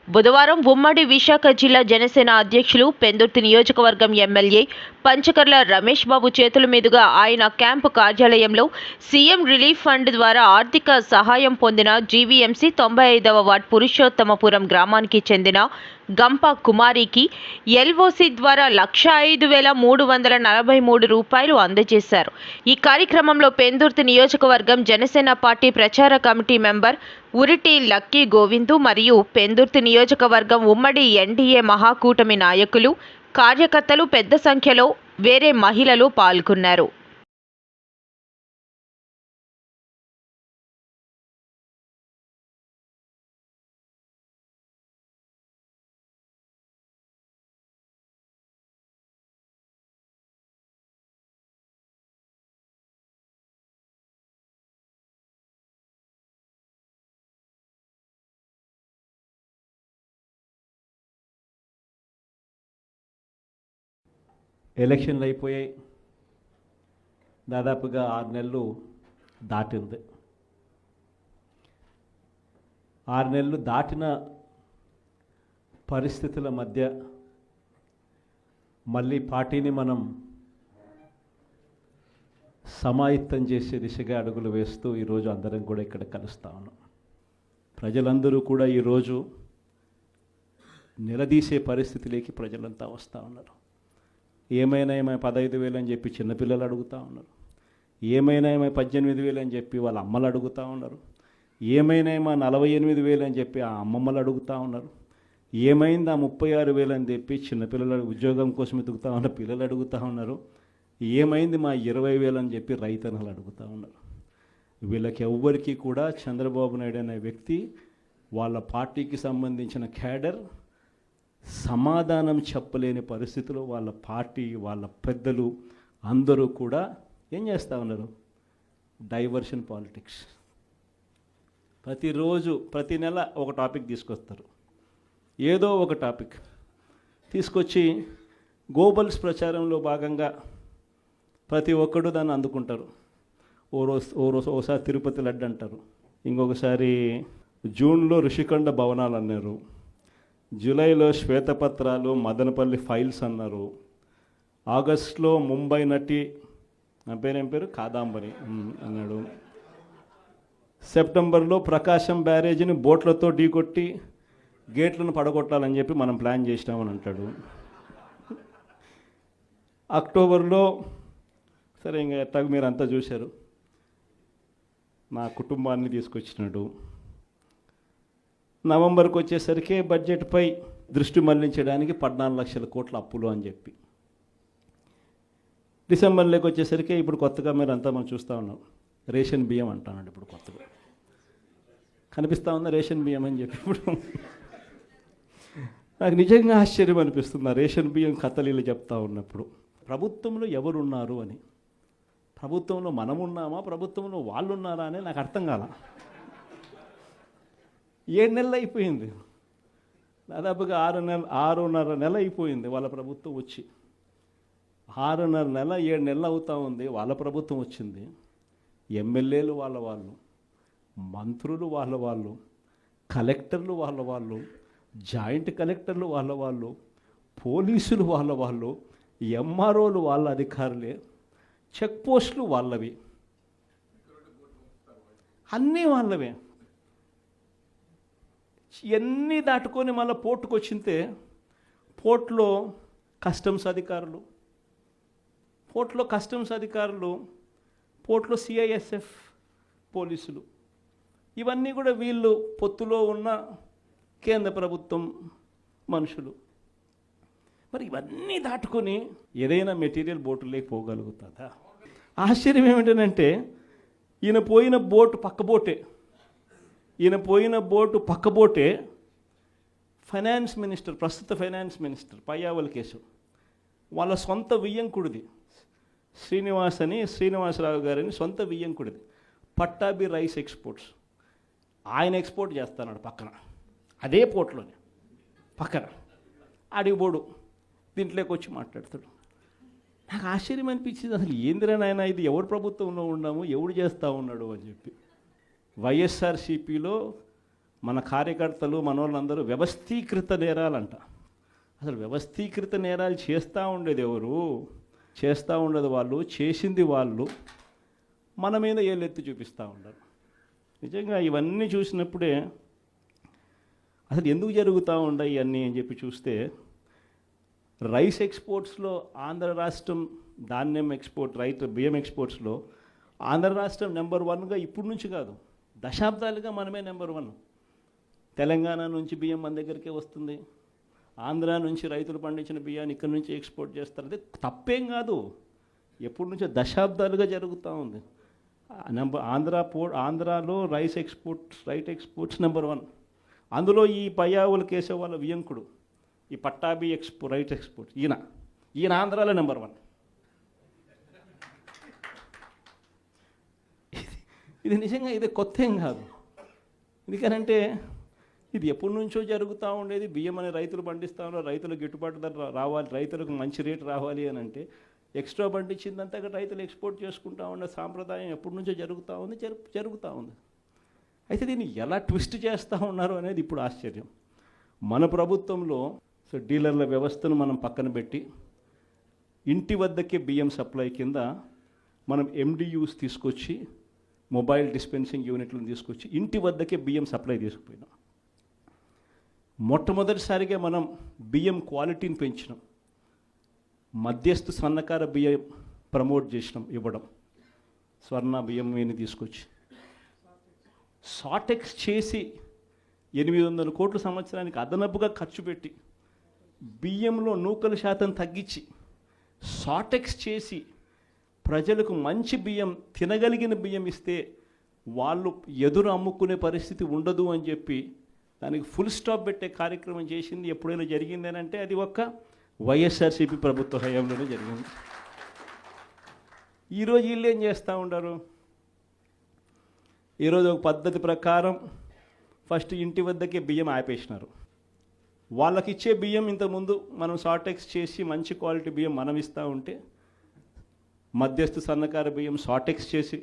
బుధవారం ఉమ్మడి విశాఖ జిల్లా జనసేన అధ్యక్షులు పెందుర్తి నియోజకవర్గం ఎమ్మెల్యే పంచకర్ల రమేష్ బాబు చేతుల మీదుగా ఆయన క్యాంపు కార్యాలయంలో సీఎం రిలీఫ్ ఫండ్ ద్వారా ఆర్థిక సహాయం పొందిన జీవీఎంసీ 95వ వార్డ్ పురుషోత్తమపురం గ్రామానికి చెందిన గంప కుమారికి ఎల్ఓసి ద్వారా 1,05,343 రూపాయలు అందజేశారు. ఈ కార్యక్రమంలో పెందుర్తి నియోజకవర్గం జనసేన పార్టీ ప్రచార committee member Uriti lucky Govindu మరియు పెందుర్తి నియోజకవర్గం ఉమ్మడి ఎన్డీఏ మహాకూటమి నాయకులు, కార్యకర్తలు పెద్ద సంఖ్యలో వేరే మహిళలు పాల్గొన్నారు. ఎలక్షన్లు అయిపోయాయి. దాదాపుగా 6 నెలలు దాటింది. 6 నెలలు దాటిన పరిస్థితుల మధ్య మళ్ళీ పార్టీని మనం సమాయత్తం చేసే దిశగా అడుగులు వేస్తూ ఈరోజు అందరం కూడా ఇక్కడ కలుస్తా ఉన్నాం. ప్రజలందరూ కూడా ఈరోజు నిలదీసే పరిస్థితిలోకి ప్రజలంతా వస్తూ ఉన్నారు. ఏమైనా 15,000 అని చెప్పి చిన్నపిల్లలు అడుగుతూ ఉన్నారు. ఏమైనా 18,000 అని చెప్పి వాళ్ళ అమ్మలు అడుగుతూ ఉన్నారు. ఏమైనా 48,000 అని చెప్పి ఆ అమ్మమ్మలు అడుగుతూ ఉన్నారు. ఏమైంది 36,000 అని చెప్పి చిన్నపిల్లలు ఉద్యోగం కోసం ఎదుగుతూ ఉన్న పిల్లలు అడుగుతూ ఉన్నారు. ఏమైంది 20,000 అని చెప్పి రైతన్నలు అడుగుతూ ఉన్నారు. వీళ్ళకి ఎవ్వరికీ కూడా చంద్రబాబు నాయుడు అనే వ్యక్తి, వాళ్ళ పార్టీకి సంబంధించిన క్యాడర్ సమాధానం చెప్పలేని పరిస్థితిలో వాళ్ళ పార్టీ, వాళ్ళ పెద్దలు అందరూ కూడా ఏం చేస్తూ ఉన్నారు? Diversion politics. ప్రతిరోజు ప్రతి నెల ఒక టాపిక్ తీసుకొస్తారు. ఏదో ఒక టాపిక్ తీసుకొచ్చి గోబల్స్ ప్రచారంలో భాగంగా ప్రతి ఒక్కడు దాన్ని అందుకుంటారు. ఓసారి తిరుపతి లడ్డు అంటారు, ఇంకొకసారి జూన్లో ఋషికొండ భవనాలు అన్నారు, జూలైలో శ్వేతపత్రాలు మదనపల్లి ఫైల్స్ అన్నారు, ఆగస్టులో ముంబై నటి నా పేరేం పేరు కాదాంబరి అన్నాడు, సెప్టెంబర్లో ప్రకాశం బ్యారేజీని బోట్లతో ఢీకొట్టి గేట్లను పడగొట్టాలని చెప్పి మనం ప్లాన్ చేసినామని అంటాడు. అక్టోబర్లో సరే ఇంకా ఎట్టాగ మీరు అంతా చూశారు, నా కుటుంబాన్ని తీసుకొచ్చినాడు. నవంబర్కి వచ్చేసరికి బడ్జెట్పై దృష్టి మళ్లించడానికి 14 లక్షల కోట్ల అప్పులు అని చెప్పి, డిసెంబర్లోకి వచ్చేసరికి ఇప్పుడు కొత్తగా మీరు అంతా మనం చూస్తూ ఉన్నాం, రేషన్ బియ్యం అంటానండి. ఇప్పుడు కొత్తగా కనిపిస్తూ ఉందా రేషన్ బియ్యం అని చెప్పి. ఇప్పుడు నాకు నిజంగా ఆశ్చర్యం అనిపిస్తుంది ఆ రేషన్ బియ్యం కథలీలు చెప్తా ఉన్నప్పుడు. ప్రభుత్వంలో ఎవరున్నారు అని, ప్రభుత్వంలో మనం ఉన్నామా, ప్రభుత్వంలో వాళ్ళు ఉన్నారా అని నాకు అర్థం కాల. 7 నెలలు అయిపోయింది, దాదాపుగా 6.5 నెల అయిపోయింది వాళ్ళ ప్రభుత్వం వచ్చి. 6.5 నెల 7 నెలలు అవుతూ ఉంది వాళ్ళ ప్రభుత్వం వచ్చింది. ఎమ్మెల్యేలు వాళ్ళు, మంత్రులు వాళ్ళు, కలెక్టర్లు వాళ్ళు, జాయింట్ కలెక్టర్లు వాళ్ళు, పోలీసులు వాళ్ళు, ఎంఆర్ఓలు వాళ్ళ అధికారులే, చెక్ పోస్టులు వాళ్ళవి, అన్నీ వాళ్ళవే. ఇవన్నీ దాటుకొని మళ్ళీ పోర్టుకు వచ్చింతే పోర్టులో కస్టమ్స్ అధికారులు, పోర్టులో సిఐఎస్ఎఫ్ పోలీసులు, ఇవన్నీ కూడా వీళ్ళు పొత్తులో ఉన్న కేంద్ర ప్రభుత్వం మనుషులు. మరి ఇవన్నీ దాటుకొని ఏదైనా మెటీరియల్ బోటులోకి పోగలుగుతుందా? ఆశ్చర్యం ఏమిటంటే ఈయన పోయిన బోటు పక్కబోటే ఫైనాన్స్ మినిస్టర్, ప్రస్తుత ఫైనాన్స్ మినిస్టర్ పయ్యావుల కేసు వాళ్ళ సొంత వియ్యంకుడిది, శ్రీనివాసరావు గారిని సొంత వియ్యంకుడిది, పట్టాభి రైస్ ఎక్స్పోర్ట్స్. ఆయన ఎక్స్పోర్ట్ చేస్తున్నాడు పక్కన, అదే పోర్ట్లోనే పక్కన. అడిగిపోడు దీంట్లోకి వచ్చి మాట్లాడతాడు. నాకు ఆశ్చర్యం అనిపించింది, అసలు ఏందిరా నాయన ఇది, ఎవరు ప్రభుత్వంలో ఉన్నాము, ఎవడు చేస్తూ ఉన్నాడు అని చెప్పి. వైఎస్ఆర్సీపీలో మన కార్యకర్తలు మనోళ్ళందరూ వ్యవస్థీకృత నేరాలంట. అసలు వ్యవస్థీకృత నేరాలు చేస్తూ ఉండేది ఎవరు? చేస్తూ ఉండేది వాళ్ళు, చేసింది వాళ్ళు, మన మీద ఏళ్ళెత్తి చూపిస్తూ ఉండరు. నిజంగా ఇవన్నీ చూసినప్పుడే అసలు ఎందుకు జరుగుతూ ఉన్నాయి ఇవన్నీ అని చెప్పి చూస్తే, రైస్ ఎక్స్పోర్ట్స్లో ఆంధ్ర రాష్ట్రం, ధాన్యం ఎక్స్పోర్ట్, బియ్యం ఎక్స్పోర్ట్స్లో ఆంధ్ర రాష్ట్రం నెంబర్ 1గా ఇప్పుడు నుంచి కాదు, దశాబ్దాలుగా మనమే నెంబర్ 1. తెలంగాణ నుంచి బియ్యం మన దగ్గరికే వస్తుంది, ఆంధ్ర నుంచి రైతులు పండించిన బియ్యాన్ని ఇక్కడ నుంచి ఎక్స్పోర్ట్ చేస్తారు. అదే తప్పేం కాదు, ఎప్పటి నుంచో దశాబ్దాలుగా జరుగుతూ ఉంది. ఆంధ్రాలో రైస్ ఎక్స్పోర్ట్స్ నెంబర్ 1. అందులో ఈ పయ్యావుల కేశవ వాళ్ళ వియంకుడు, ఈ పట్టాభి రైట్ ఎక్స్పోర్ట్, ఈయన ఆంధ్రాలో నెంబర్ 1. ఇది నిజంగా ఇది కొత్త ఏం కాదు. ఎందుకనంటే ఇది ఎప్పటి నుంచో జరుగుతూ ఉండేది. బియ్యం అనే రైతులు పండిస్తూ ఉన్నారు, రైతులకు గిట్టుబాటు ధర రావాలి, రైతులకు మంచి రేటు రావాలి అని అంటే ఎక్స్ట్రా పండించిందంతా రైతులు ఎక్స్పోర్ట్ చేసుకుంటూ ఉండే సాంప్రదాయం ఎప్పటి నుంచో జరుగుతూ ఉంది, జరుగుతూ ఉంది. అయితే దీన్ని ఎలా ట్విస్ట్ చేస్తూ ఉన్నారు అనేది ఇప్పుడు ఆశ్చర్యం. మన ప్రభుత్వంలో డీలర్ల వ్యవస్థను మనం పక్కన పెట్టి ఇంటి వద్దకే బియ్యం సప్లై కింద మనం MDUs తీసుకొచ్చి, మొబైల్ డిస్పెన్సింగ్ యూనిట్లను తీసుకొచ్చి ఇంటి వద్దకే బియ్యం సప్లై తీసుకుపోయినాం. మొట్టమొదటిసారిగా మనం బియ్యం క్వాలిటీని పెంచినాం, మధ్యస్థు సన్నకార బియ్యం ప్రమోట్ చేసినాం, ఇవ్వడం, స్వర్ణ బియ్యం వీని తీసుకొచ్చి సాటెక్స్ చేసి 800 కోట్ల సంవత్సరానికి అదనపుగా ఖర్చు పెట్టి బియ్యంలో నూకల శాతం తగ్గించి సాటెక్స్ చేసి ప్రజలకు మంచి బియ్యం, తినగలిగిన బియ్యం ఇస్తే వాళ్ళు ఎదురు అమ్ముకునే పరిస్థితి ఉండదు అని చెప్పి దానికి ఫుల్ స్టాప్ పెట్టే కార్యక్రమం చేసింది ఎప్పుడైనా జరిగింది అని అంటే అది ఒక్క వైఎస్ఆర్సీపీ ప్రభుత్వ హయాంలోనే జరిగింది. ఈరోజు వీళ్ళు ఏం చేస్తూ ఉంటారు? ఈరోజు ఒక పద్ధతి ప్రకారం ఫస్ట్ ఇంటి వద్దకే బియ్యం ఆపేసినారు. వాళ్ళకి ఇచ్చే బియ్యం ఇంతకుముందు మనం సాటెక్స్ చేసి మంచి క్వాలిటీ బియ్యం మనం ఇస్తూ ఉంటే, మధ్యస్థు సన్నకార బియ్యం సాటెక్స్ చేసి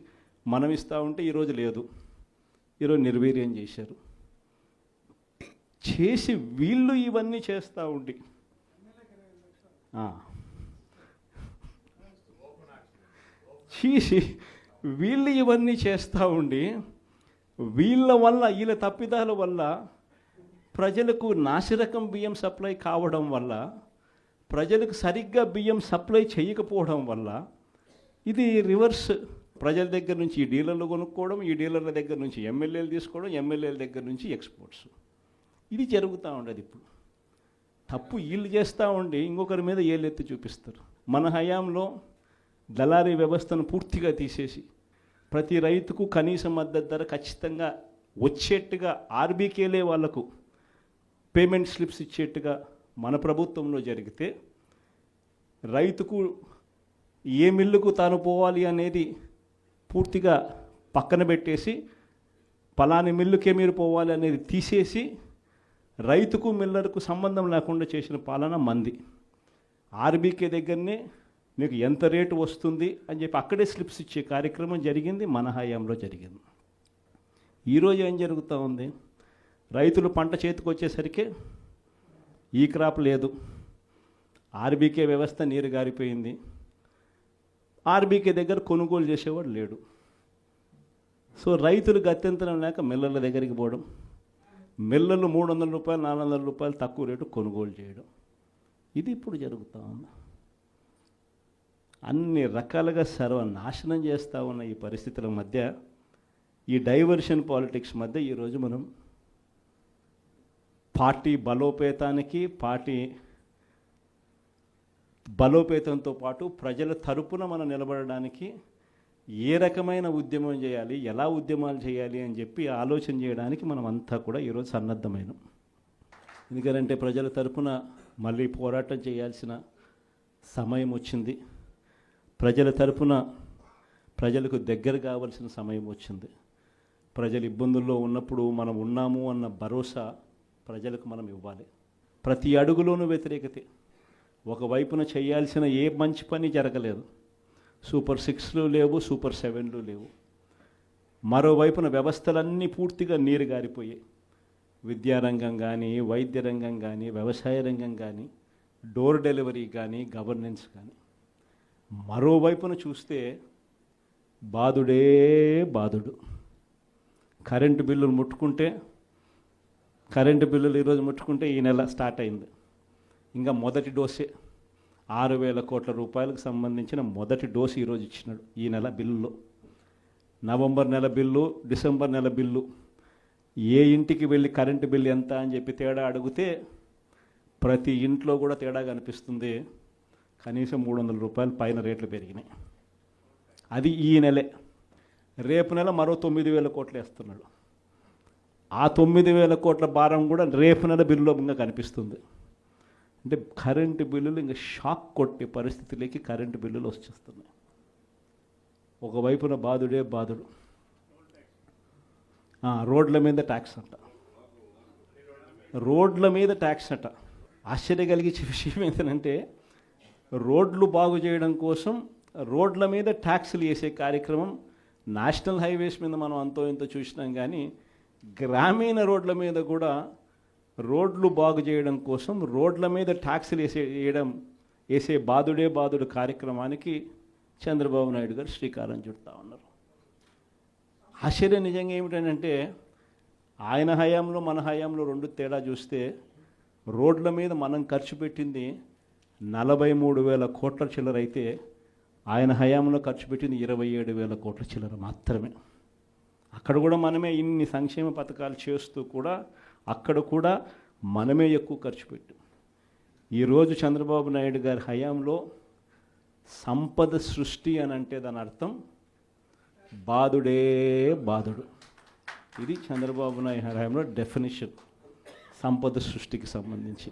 మనం ఇస్తూ ఉంటే ఈరోజు లేదు, ఈరోజు నిర్వీర్యం చేశారు. చేసి వీళ్ళు ఇవన్నీ చేస్తూ ఉండి చేసి వీళ్ళు ఇవన్నీ చేస్తూ ఉండి వీళ్ళ వల్ల, వీళ్ళ తప్పిదాల వల్ల ప్రజలకు నాసిరకం బియ్యం సప్లై కావడం వల్ల, ప్రజలకు సరిగ్గా బియ్యం సప్లై చేయకపోవడం వల్ల ఇది రివర్స్. ప్రజల దగ్గర నుంచి ఈ డీలర్లు కొనుక్కోవడం, ఈ డీలర్ల దగ్గర నుంచి ఎమ్మెల్యేలు తీసుకోవడం, ఎమ్మెల్యేల దగ్గర నుంచి ఎక్స్పోర్ట్స్, ఇది జరుగుతూ ఉండదు. ఇప్పుడు తప్పు వీళ్ళు చేస్తూ ఉండి ఇంకొకరి మీద ఏళ్ళెత్తి చూపిస్తారు. మన హయాంలో దళారీ వ్యవస్థను పూర్తిగా తీసేసి ప్రతి రైతుకు కనీస మద్దతు ధర ఖచ్చితంగా వచ్చేట్టుగా ఆర్బీకేలే వాళ్లకు పేమెంట్ స్లిప్స్ ఇచ్చేట్టుగా మన ప్రభుత్వంలో జరిగితే, రైతుకు ఏ మిల్లుకు తాను పోవాలి అనేది పూర్తిగా పక్కన పెట్టేసి పలాని మిల్లుకే మీరు పోవాలి అనేది తీసేసి రైతుకు మిల్లర్కు సంబంధం లేకుండా చేసిన పాలన మంది. ఆర్బీకే దగ్గరనే మీకు ఎంత రేటు వస్తుంది అని చెప్పి అక్కడే స్లిప్స్ ఇచ్చే కార్యక్రమం జరిగింది, మన హయాంలో జరిగింది. ఈరోజు ఏం జరుగుతూ ఉంది? రైతులు పంట చేతికి వచ్చేసరికి ఈ క్రాప్ లేదు, ఆర్బీకే వ్యవస్థ నీరు గారిపోయింది, ఆర్బీకే దగ్గర కొనుగోలు చేసేవాడు లేడు. సో రైతులు గత్యంతరం లేక మిల్లర్ల దగ్గరికి పోవడం, మిల్లర్లు 300 రూపాయలు 400 రూపాయలు తక్కువ రేటు కొనుగోలు చేయడం, ఇది ఇప్పుడు జరుగుతూ ఉంది. అన్ని రకాలుగా సర్వనాశనం చేస్తూ ఉన్న ఈ పరిస్థితుల మధ్య, ఈ డైవర్షన్ పాలిటిక్స్ మధ్య ఈరోజు మనం పార్టీ బలోపేతంతో పాటు ప్రజల తరపున మనం నిలబడడానికి ఏ రకమైన ఉద్యమం చేయాలి, ఎలా ఉద్యమాలు చేయాలి అని చెప్పి ఆలోచన చేయడానికి మనం అంతా కూడా ఈరోజు సన్నద్ధమైనాం. ఎందుకంటే ప్రజల తరపున మళ్ళీ పోరాటం చేయాల్సిన సమయం వచ్చింది, ప్రజల తరపున ప్రజలకు దగ్గర కావాల్సిన సమయం వచ్చింది. ప్రజలు ఇబ్బందుల్లో ఉన్నప్పుడు మనం ఉన్నాము అన్న భరోసా ప్రజలకు మనం ఇవ్వాలి. ప్రతి అడుగులోనూ వ్యతిరేకతే, ఒకవైపున చేయాల్సిన ఏ మంచి పని జరగలేదు. సూపర్ 6లు లేవు, సూపర్ 7లు లేవు. మరోవైపున వ్యవస్థలన్నీ పూర్తిగా నీరు గారిపోయాయి. విద్యారంగం కానీ, వైద్య రంగం కానీ, వ్యవసాయ రంగం కానీ, డోర్ డెలివరీ కానీ, గవర్నెన్స్ కానీ. మరోవైపున చూస్తే బాధుడే బాధుడు. కరెంటు బిల్లులు ముట్టుకుంటే, ఈరోజు ముట్టుకుంటే ఈ నెల స్టార్ట్ అయింది. ఇంకా మొదటి డోసే 6,000 కోట్ల రూపాయలకు సంబంధించిన మొదటి డోసు ఈరోజు ఇచ్చినాడు ఈ నెల బిల్లులో. నవంబర్ నెల బిల్లు, డిసెంబర్ నెల బిల్లు, ఏ ఇంటికి వెళ్ళి కరెంటు బిల్లు ఎంత అని చెప్పి తేడా అడిగితే ప్రతి ఇంట్లో కూడా తేడా కనిపిస్తుంది. కనీసం 300 రూపాయలు పైన రేట్లు పెరిగినాయి. అది ఈ నెలే. రేపు నెల మరో 9,000 కోట్లు వేస్తున్నాడు. ఆ 9,000 కోట్ల భారం కూడా రేపు నెల బిల్లులో ఇంకా కనిపిస్తుంది. అంటే కరెంటు బిల్లులు ఇంకా షాక్ కొట్టే పరిస్థితిలోకి కరెంటు బిల్లులు వచ్చేస్తున్నాయి. ఒకవైపున బాధుడే బాధుడు. రోడ్ల మీద ట్యాక్స్ అంట, రోడ్ల మీద ట్యాక్స్ అంట. ఆశ్చర్య కలిగించే విషయం ఏంటంటే రోడ్లు బాగు చేయడం కోసం రోడ్ల మీద ట్యాక్సులు వేసే కార్యక్రమం నేషనల్ హైవేస్ మీద మనం అంతో ఇంతో చూసినాం. కానీ గ్రామీణ రోడ్ల మీద కూడా రోడ్లు బాగు చేయడం కోసం రోడ్ల మీద ట్యాక్సులు వేసే బాధుడే బాధుడు కార్యక్రమానికి చంద్రబాబు నాయుడు గారు శ్రీకారం చుడతా ఉన్నారు. ఆశ్చర్యం నిజంగా ఏమిటంటే ఆయన హయాంలో మన హయాంలో రెండు తేడా చూస్తే రోడ్ల మీద మనం ఖర్చు పెట్టింది 43,000 కోట్ల చిల్లర అయితే ఆయన హయాంలో ఖర్చు పెట్టింది 27,000 కోట్ల చిల్లర మాత్రమే. అక్కడ కూడా మనమే ఇన్ని సంక్షేమ పథకాలు చేస్తూ కూడా అక్కడ కూడా మనమే ఎక్కువ ఖర్చు పెట్టాం. ఈరోజు చంద్రబాబు నాయుడు గారి హయాంలో సంపద సృష్టి అని అంటే దాని అర్థం బాధుడే బాధుడు. ఇది చంద్రబాబు నాయుడు హయాంలో డెఫినిషన్ సంపద సృష్టికి సంబంధించి.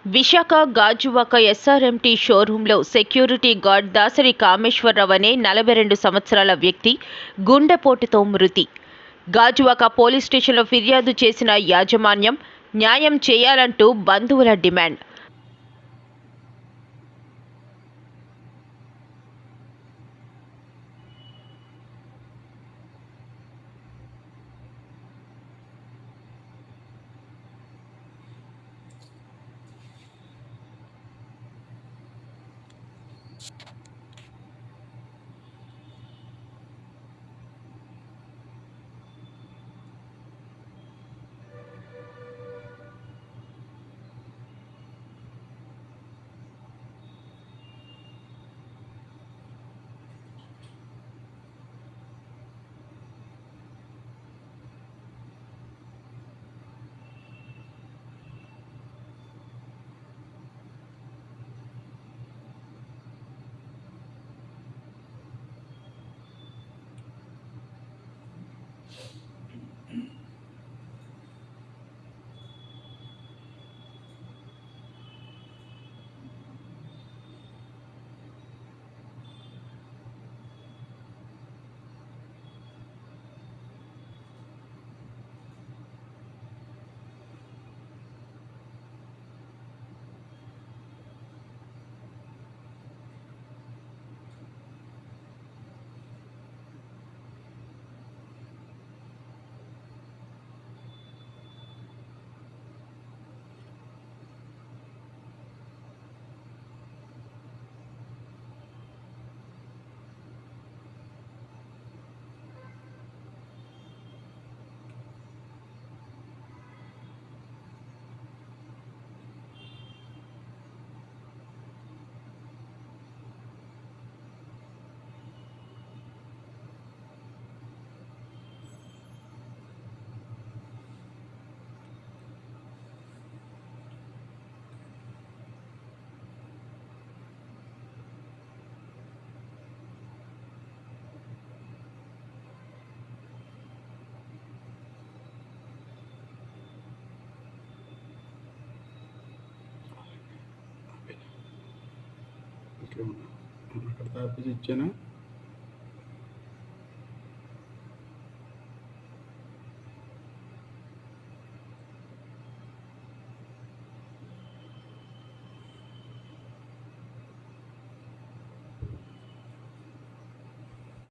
విశాఖ గాజువాక ఎస్ఆర్ఎంటీ షోరూంలో సెక్యూరిటీ గార్డ్ దాసరి కామేశ్వరరావు అనే 42 సంవత్సరాల వ్యక్తి గుండెపోటుతో మృతి. గాజువాక పోలీస్ స్టేషన్లో ఫిర్యాదు చేసిన యాజమాన్యం న్యాయం చేయాలంటూ బంధువుల డిమాండ్. అక్కడ తాపేసి ఇచ్చాను.